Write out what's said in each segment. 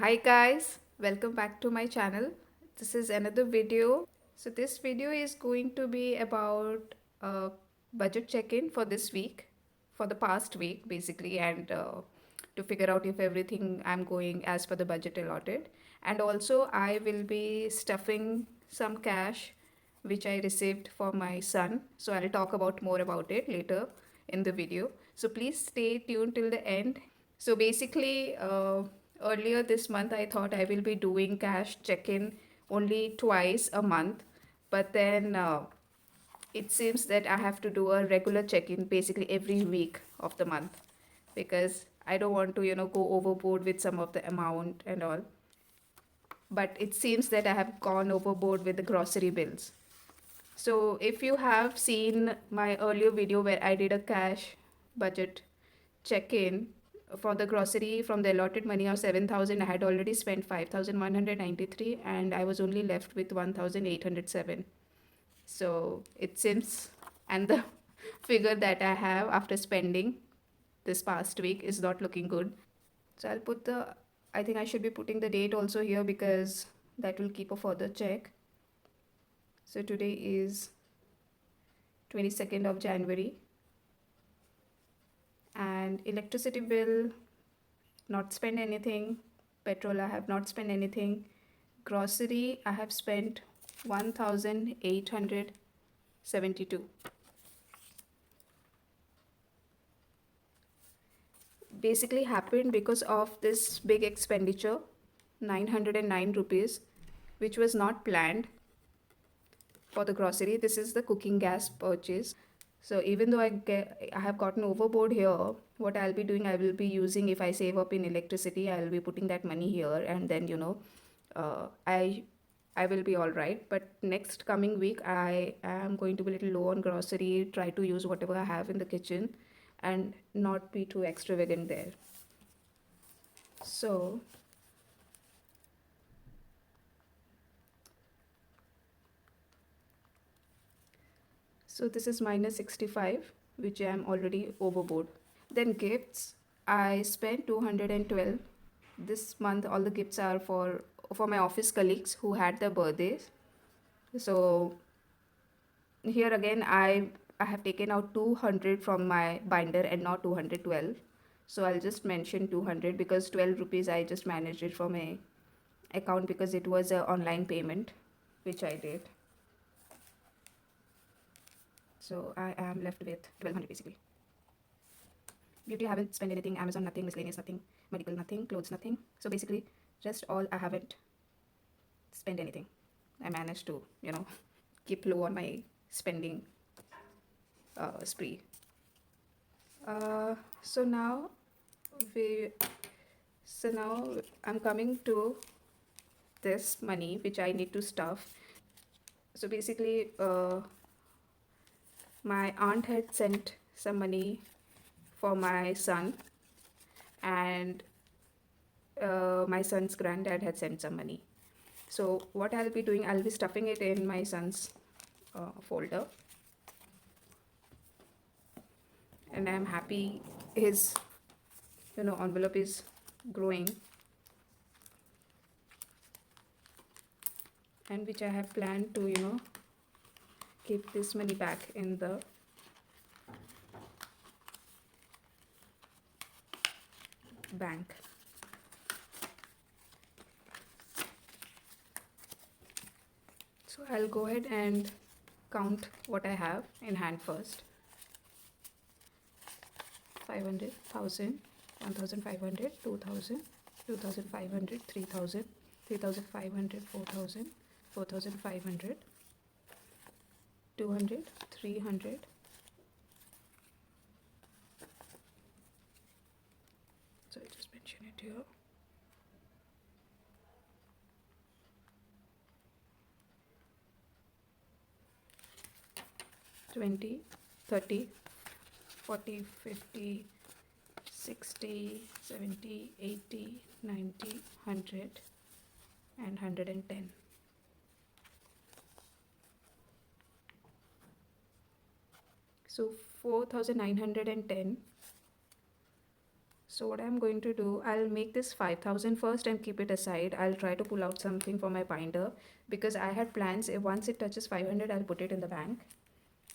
Hi guys, welcome back to my channel. This is another video. So this video is going to be about a budget check-in for this week, for the past week basically, and to figure out if everything I'm going as per the budget allotted. And also I will be stuffing some cash which I received for my son. So I'll talk about more about it later in the video. So please stay tuned till the end. So basically, earlier this month, I thought I will be doing cash check-in only twice a month, but then it seems that I have to do a regular check-in basically every week of the month because I don't want to, go overboard with some of the amount and all. But it seems that I have gone overboard with the grocery bills. So if you have seen my earlier video where I did a cash budget check-in for the grocery from the allotted money of 7,000, I had already spent 5,193 and I was only left with 1,807. So it seems, and the figure that I have after spending this past week is not looking good. So I think I should be putting the date also here because that will keep a further check. So today is 22nd of January and electricity bill, not spend anything. Petrol, I have not spent anything. Grocery, I have spent 1,872. Basically happened because of this big expenditure, 909 rupees, which was not planned for the grocery. This is the cooking gas purchase. So even though I have gotten overboard here, what I'll be doing, I will be using, if I save up in electricity, I'll be putting that money here, and then I will be all right. But next coming week, I am going to be a little low on grocery, try to use whatever I have in the kitchen and not be too extravagant there. So so this is minus 65, which I am already overboard. Then gifts, I spent 212. This month all the gifts are for my office colleagues who had their birthdays. So here again I have taken out 200 from my binder and not 212. So I'll just mention 200 because 12 rupees I just managed it from a account because it was a online payment which I did. So I am left with 1200 basically. Beauty, I haven't spent anything. Amazon, nothing. Miscellaneous, nothing. Medical, nothing. Clothes, nothing. So basically, just all I haven't spent anything. I managed to, keep low on my spending spree. So now we, so now I'm coming to this money which I need to stuff. So basically, my aunt had sent some money for my son, and my son's granddad had sent some money. So what I'll be doing, I'll be stuffing it in my son's folder, and I'm happy his envelope is growing, and which I have planned to keep this money back in the bank. So I'll go ahead and count what I have in hand first. 500, 1,000, 1,500, 2,000, 2,500, 3,000, 3,500, 4,000, 4,500, 200, 300, so I just mention it here. 20, 30, 40, 50, 60, 70, 80, 90, 100 and 110. So 4,910 So what I'm going to do, I'll make this 5,000 first and keep it aside. I'll try to pull out something for my binder because I had plans. Once it touches 500, I'll put it in the bank.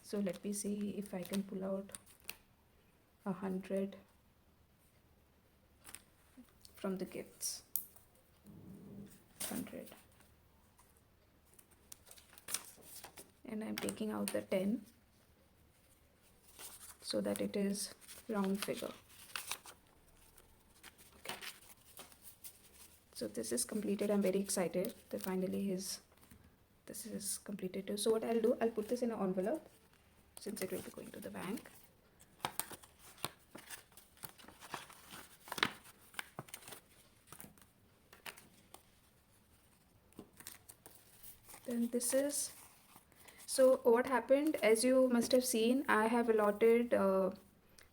So let me see if I can pull out 100 from the gifts. 100. And I'm taking out the 10 so that it is round figure. Okay. So this is completed. I'm very excited that finally this is completed too. So what I'll do, I'll put this in an envelope since it will be going to the bank. Then this is, so what happened, as you must have seen, I have allotted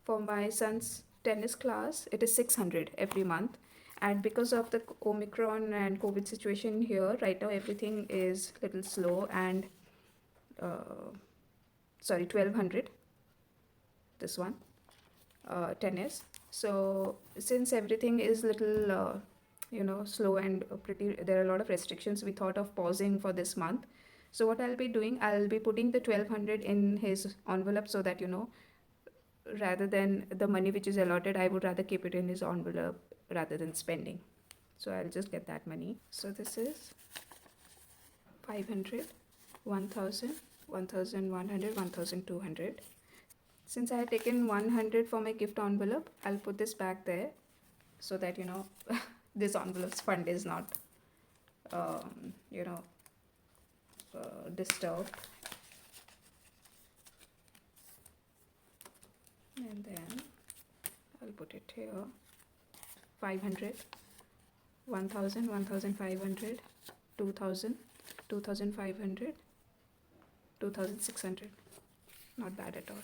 for my son's tennis class, it is 600 every month. And because of the Omicron and COVID situation here, right now everything is a little slow and, sorry, 1200, this one, tennis. So since everything is little, slow and pretty, there are a lot of restrictions, we thought of pausing for this month. So what I'll be doing, I'll be putting the 1200 in his envelope so that, rather than the money which is allotted, I would rather keep it in his envelope rather than spending. So I'll just get that money. So this is 500, 1000, 1100, 1200. Since I had taken 100 for my gift envelope, I'll put this back there so that, this envelope's fund is not, disturbed. And then I'll put it here. 500, 1000, 1500, 2000, 2500, 2600. Not bad at all.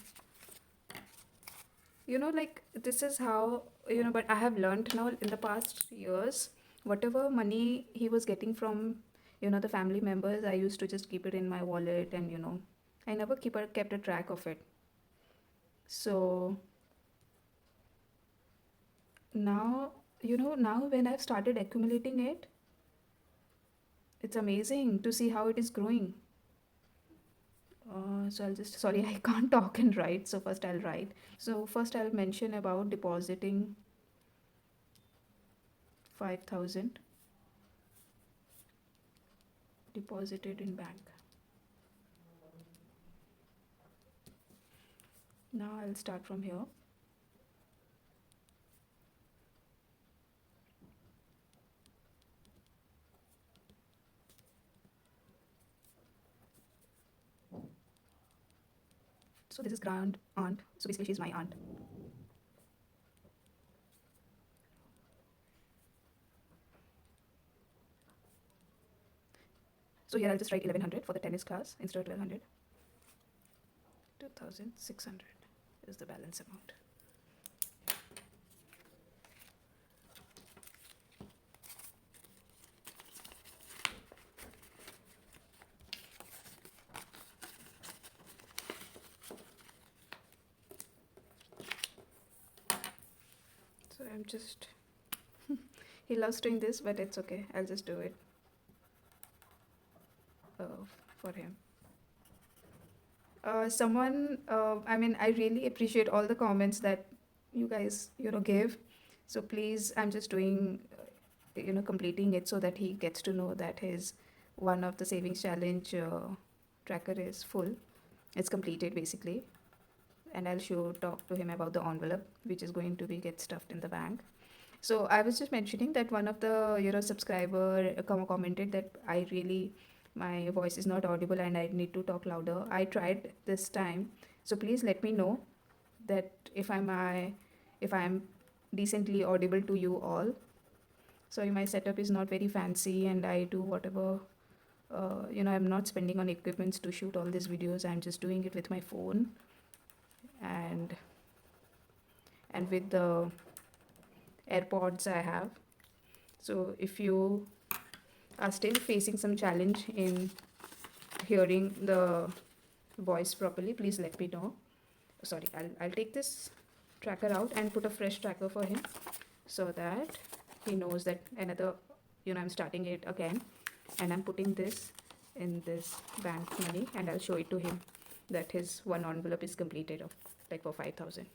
Like this is how, but I have learned now in the past years, whatever money he was getting from, the family members, I used to just keep it in my wallet and, I never kept a track of it. So now, now when I've started accumulating it, it's amazing to see how it is growing. So I'll just, sorry, I can't talk and write. So first I'll write. So first I'll mention about depositing 5,000 deposited in bank. Now I'll start from here. So this is grand aunt. So basically she's my aunt. So here I'll just write 1100 for the tennis class instead of 1200. 2600 is the balance amount. So I'm just, he loves doing this, but it's okay. I'll just do it for him. I really appreciate all the comments that you guys, give. So please, I'm just doing, completing it so that he gets to know that his one of the savings challenge tracker is full. It's completed basically. And I'll talk to him about the envelope, which is going to be get stuffed in the bank. So I was just mentioning that one of the, subscriber commented that my voice is not audible and I need to talk louder. I tried this time. So please let me know that if I'm decently audible to you all. Sorry, my setup is not very fancy and I do whatever, I'm not spending on equipments to shoot all these videos. I'm just doing it with my phone and with the AirPods I have. So if you are still facing some challenge in hearing the voice properly, please let me know. Sorry, I'll take this tracker out and put a fresh tracker for him. so that he knows that another, I'm starting it again, and I'm putting this in this bank money, and I'll show it to him that his one envelope is completed of like for 5,000.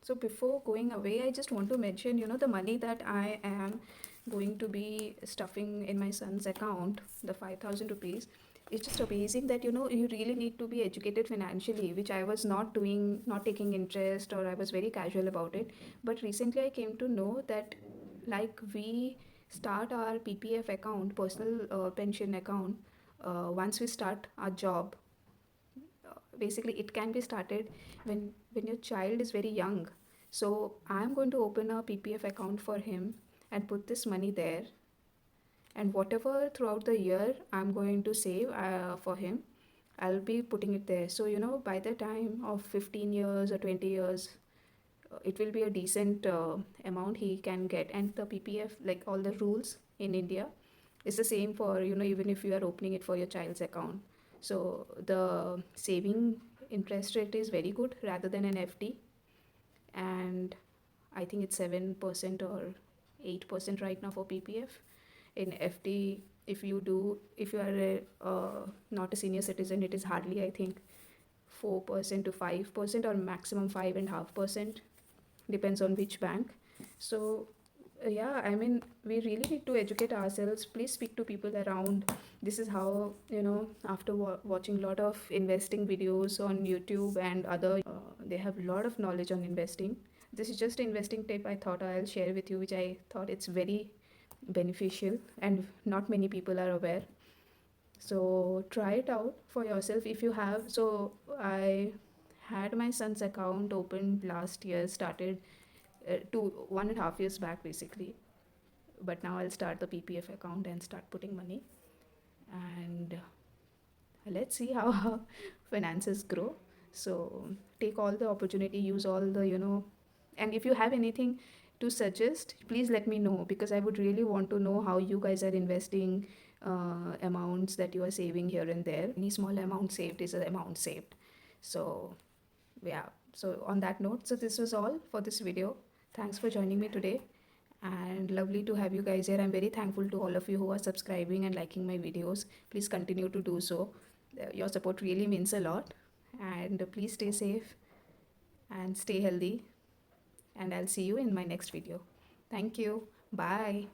So before going away, I just want to mention, the money that I am going to be stuffing in my son's account, the 5,000 rupees. It's just amazing that, you really need to be educated financially, which I was not doing, not taking interest, or I was very casual about it. But recently I came to know that, like, we start our PPF account, personal pension account, once we start our job. Basically it can be started when your child is very young. So I'm going to open a PPF account for him and put this money there, and whatever throughout the year I'm going to save for him, I'll be putting it there. So by the time of 15 years or 20 years, it will be a decent amount he can get. And the PPF, like all the rules in India, is the same for even if you are opening it for your child's account. So the saving interest rate is very good rather than an FD, and I think it's 7% or 8% right now for PPF. In FD, if you are not a senior citizen, it is hardly, I think, 4% to 5%, or maximum 5.5%, depends on which bank. So yeah, I mean, we really need to educate ourselves. Please speak to people around. This is how, after watching a lot of investing videos on YouTube and other, they have a lot of knowledge on investing. This is just an investing tip I thought I'll share with you, which I thought it's very beneficial and not many people are aware. So try it out for yourself if you have. So I had my son's account opened last year, started 1.5 years back basically. But now I'll start the PPF account and start putting money. And let's see how finances grow. So take all the opportunity, use all the, and if you have anything to suggest, please let me know, because I would really want to know how you guys are investing, amounts that you are saving here and there. Any small amount saved is an amount saved. So yeah, so on that note, so this was all for this video. Thanks for joining me today, and lovely to have you guys here. I'm very thankful to all of you who are subscribing and liking my videos. Please continue to do so. Your support really means a lot, and please stay safe and stay healthy, and I'll see you in my next video. Thank you. Bye.